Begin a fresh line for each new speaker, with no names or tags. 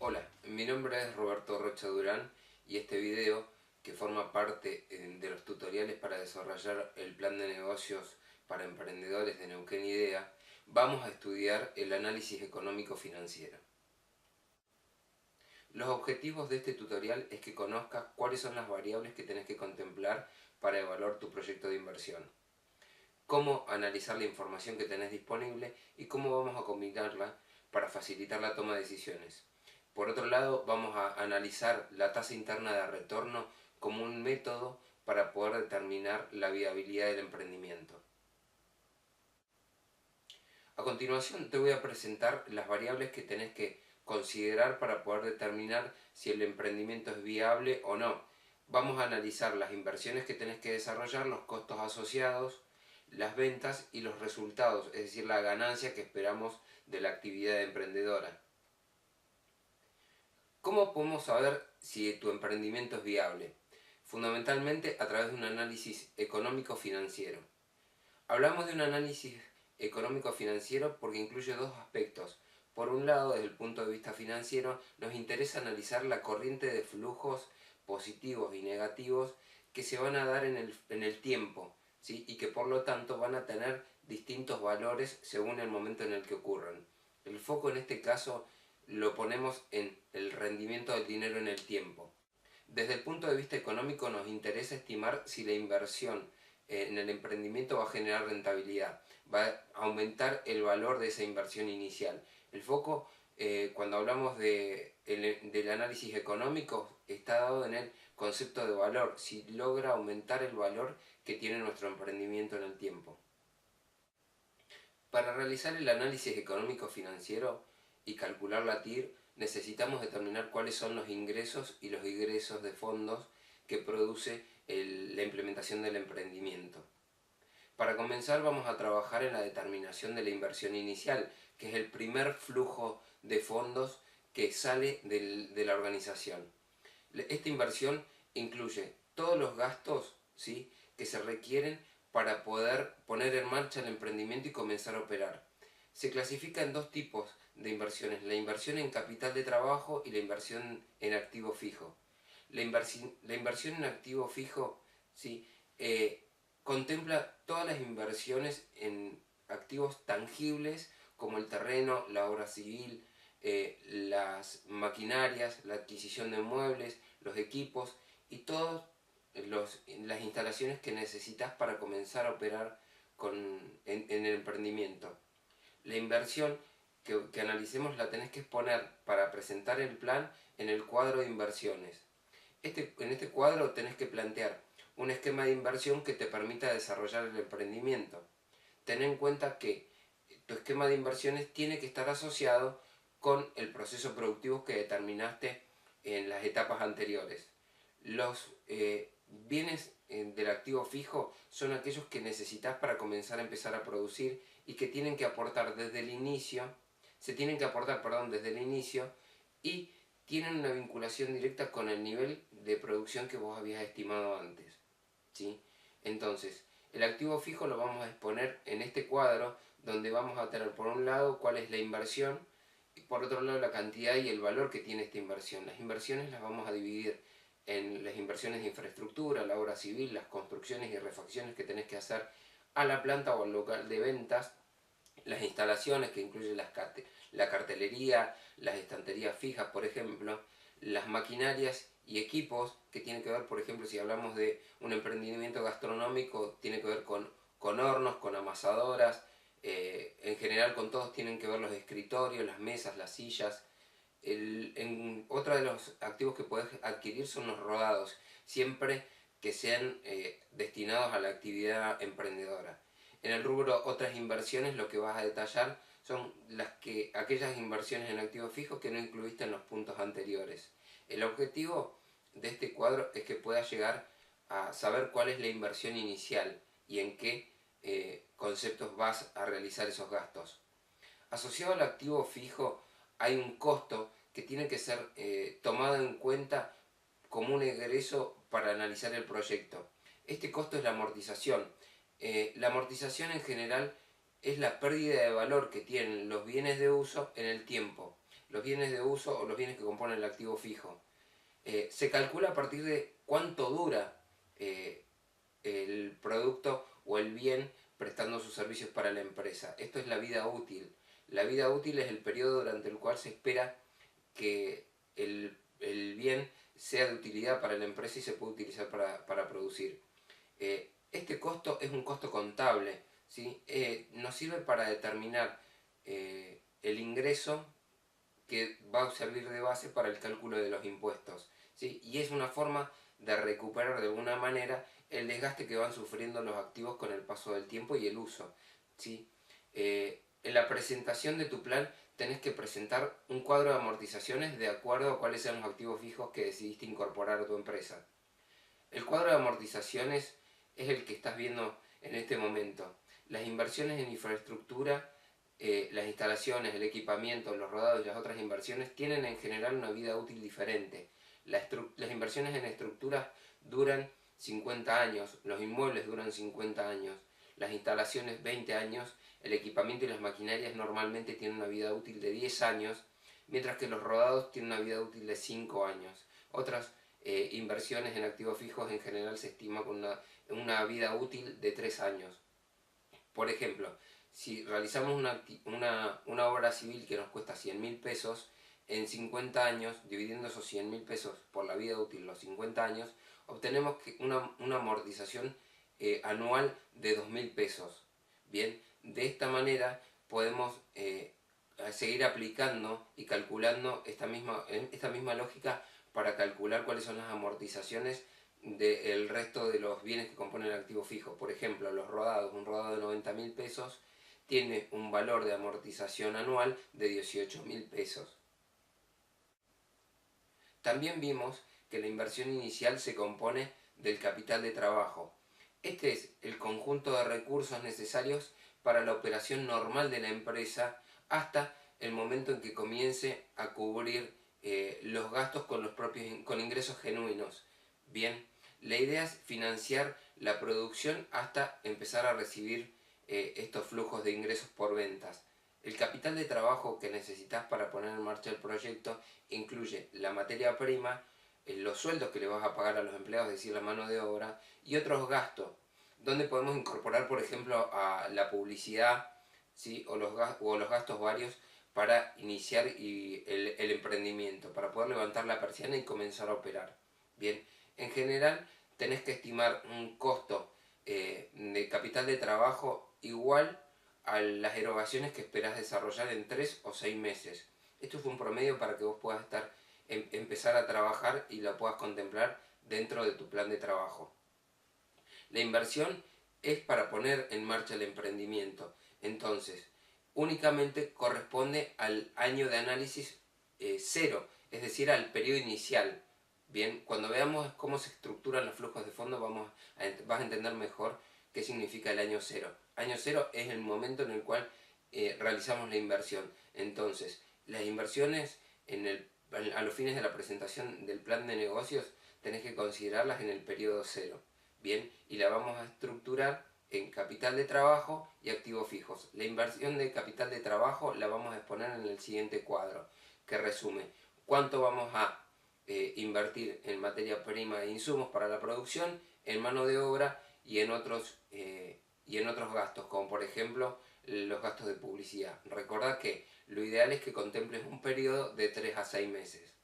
Hola, mi nombre es Roberto Rocha Durán y este video, que forma parte de los tutoriales para desarrollar el plan de negocios para emprendedores de Neuquén Idea, vamos a estudiar el análisis económico financiero. Los objetivos de este tutorial es que conozcas cuáles son las variables que tenés que contemplar para evaluar tu proyecto de inversión, cómo analizar la información que tenés disponible y cómo vamos a combinarla para facilitar la toma de decisiones. Por otro lado, vamos a analizar la tasa interna de retorno como un método para poder determinar la viabilidad del emprendimiento. A continuación te voy a presentar las variables que tenés que considerar para poder determinar si el emprendimiento es viable o no. Vamos a analizar las inversiones que tenés que desarrollar, los costos asociados, las ventas y los resultados, es decir, la ganancia que esperamos de la actividad emprendedora. ¿Cómo podemos saber si tu emprendimiento es viable? Fundamentalmente a través de un análisis económico-financiero. Hablamos de un análisis económico-financiero porque incluye dos aspectos. Por un lado, desde el punto de vista financiero, nos interesa analizar la corriente de flujos positivos y negativos que se van a dar en el tiempo, ¿sí? Y que por lo tanto van a tener distintos valores según el momento en el que ocurran. El foco en este caso lo ponemos en el rendimiento del dinero en el tiempo. Desde el punto de vista económico nos interesa estimar si la inversión en el emprendimiento va a generar rentabilidad, va a aumentar el valor de esa inversión inicial. El foco, cuando hablamos del análisis económico, está dado en el concepto de valor, si logra aumentar el valor que tiene nuestro emprendimiento en el tiempo. Para realizar el análisis económico-financiero y calcular la TIR, necesitamos determinar cuáles son los ingresos y los egresos de fondos que produce la implementación del emprendimiento. Para comenzar vamos a trabajar en la determinación de la inversión inicial, que es el primer flujo de fondos que sale de la organización. Esta inversión incluye todos los gastos, ¿sí?, que se requieren para poder poner en marcha el emprendimiento y comenzar a operar. Se clasifica en dos tipos de inversiones: la inversión en capital de trabajo y la inversión en activo fijo. La inversión en activo fijo, ¿sí?, contempla todas las inversiones en activos tangibles como el terreno, la obra civil, las maquinarias, la adquisición de muebles, los equipos y todas las instalaciones que necesitas para comenzar a operar en el emprendimiento. La inversión que analicemos la tenés que exponer para presentar el plan en el cuadro de inversiones. En este cuadro tenés que plantear un esquema de inversión que te permita desarrollar el emprendimiento. Ten en cuenta que tu esquema de inversiones tiene que estar asociado con el proceso productivo que determinaste en las etapas anteriores. Los bienes del activo fijo son aquellos que necesitas para comenzar a empezar a producir y que tienen que aportar desde el inicio, desde el inicio, y tienen una vinculación directa con el nivel de producción que vos habías estimado antes, ¿sí? Entonces, el activo fijo lo vamos a exponer en este cuadro, donde vamos a tener por un lado cuál es la inversión y por otro lado la cantidad y el valor que tiene esta inversión. Las inversiones las vamos a dividir en las inversiones de infraestructura, la obra civil, las construcciones y refacciones que tenés que hacer a la planta o al local de ventas, las instalaciones que incluyen la cartelería, las estanterías fijas, por ejemplo, las maquinarias y equipos que tienen que ver, por ejemplo, si hablamos de un emprendimiento gastronómico, tiene que ver con hornos, con amasadoras, en general con todos tienen que ver los escritorios, las mesas, las sillas. Otro de los activos que puedes adquirir son los rodados, siempre que sean destinados a la actividad emprendedora. En el rubro otras inversiones lo que vas a detallar son aquellas inversiones en activos fijos que no incluiste en los puntos anteriores. El objetivo de este cuadro es que puedas llegar a saber cuál es la inversión inicial y en qué conceptos vas a realizar esos gastos. Asociado al activo fijo hay un costo que tiene que ser tomado en cuenta como un egreso para analizar el proyecto. Este costo es la amortización. La amortización en general es la pérdida de valor que tienen los bienes de uso en el tiempo. los bienes de uso o los bienes que componen el activo fijo. Se calcula a partir de cuánto dura el producto o el bien prestando sus servicios para la empresa. Esto es la vida útil. La vida útil es el periodo durante el cual se espera que el bien sea de utilidad para la empresa y se puede utilizar para producir. Este costo es un costo contable, ¿sí? Nos sirve para determinar el ingreso que va a servir de base para el cálculo de los impuestos, ¿sí? Y es una forma de recuperar de alguna manera el desgaste que van sufriendo los activos con el paso del tiempo y el uso, ¿sí? En la presentación de tu plan tenés que presentar un cuadro de amortizaciones de acuerdo a cuáles sean los activos fijos que decidiste incorporar a tu empresa. El cuadro de amortizaciones es el que estás viendo en este momento. Las inversiones en infraestructura, las instalaciones, el equipamiento, los rodados y las otras inversiones tienen en general una vida útil diferente. Las inversiones en estructuras duran 50 años, los inmuebles duran 50 años, las instalaciones 20 años, el equipamiento y las maquinarias normalmente tienen una vida útil de 10 años, mientras que los rodados tienen una vida útil de 5 años. Otras inversiones en activos fijos en general se estima con una vida útil de 3 años. Por ejemplo, si realizamos una obra civil que nos cuesta 100.000 pesos, en 50 años, dividiendo esos 100.000 pesos por la vida útil, los 50 años, obtenemos una amortización anual de 2.000 pesos. Bien, de esta manera podemos seguir aplicando y calculando esta misma lógica para calcular cuáles son las amortizaciones del resto de los bienes que componen el activo fijo. Por ejemplo, los rodados, un rodado de 90.000 pesos tiene un valor de amortización anual de 18.000 pesos. También vimos que la inversión inicial se compone del capital de trabajo. Este es el conjunto de recursos necesarios para la operación normal de la empresa hasta el momento en que comience a cubrir los gastos con ingresos genuinos. Bien, la idea es financiar la producción hasta empezar a recibir estos flujos de ingresos por ventas. El capital de trabajo que necesitas para poner en marcha el proyecto incluye la materia prima, los sueldos que le vas a pagar a los empleados, es decir, la mano de obra, y otros gastos, donde podemos incorporar, por ejemplo, a la publicidad, ¿sí? o los gastos varios para iniciar el emprendimiento, para poder levantar la persiana y comenzar a operar. Bien, en general tenés que estimar un costo de capital de trabajo igual a las erogaciones que esperás desarrollar en 3 o 6 meses. Esto es un promedio para que vos puedas empezar a trabajar y la puedas contemplar dentro de tu plan de trabajo. La inversión es para poner en marcha el emprendimiento. Entonces, únicamente corresponde al año de análisis 0, es decir, al periodo inicial. Bien, cuando veamos cómo se estructuran los flujos de fondos vas a entender mejor qué significa el año 0. Año 0 es el momento en el cual realizamos la inversión. Entonces, las inversiones a los fines de la presentación del plan de negocios tenés que considerarlas en el periodo 0. Bien, y la vamos a estructurar en capital de trabajo y activos fijos. La inversión de capital de trabajo la vamos a exponer en el siguiente cuadro, que resume cuánto vamos a invertir en materia prima e insumos para la producción, en mano de obra y en otros gastos, como por ejemplo los gastos de publicidad. Recordad que lo ideal es que contemples un periodo de 3 a 6 meses.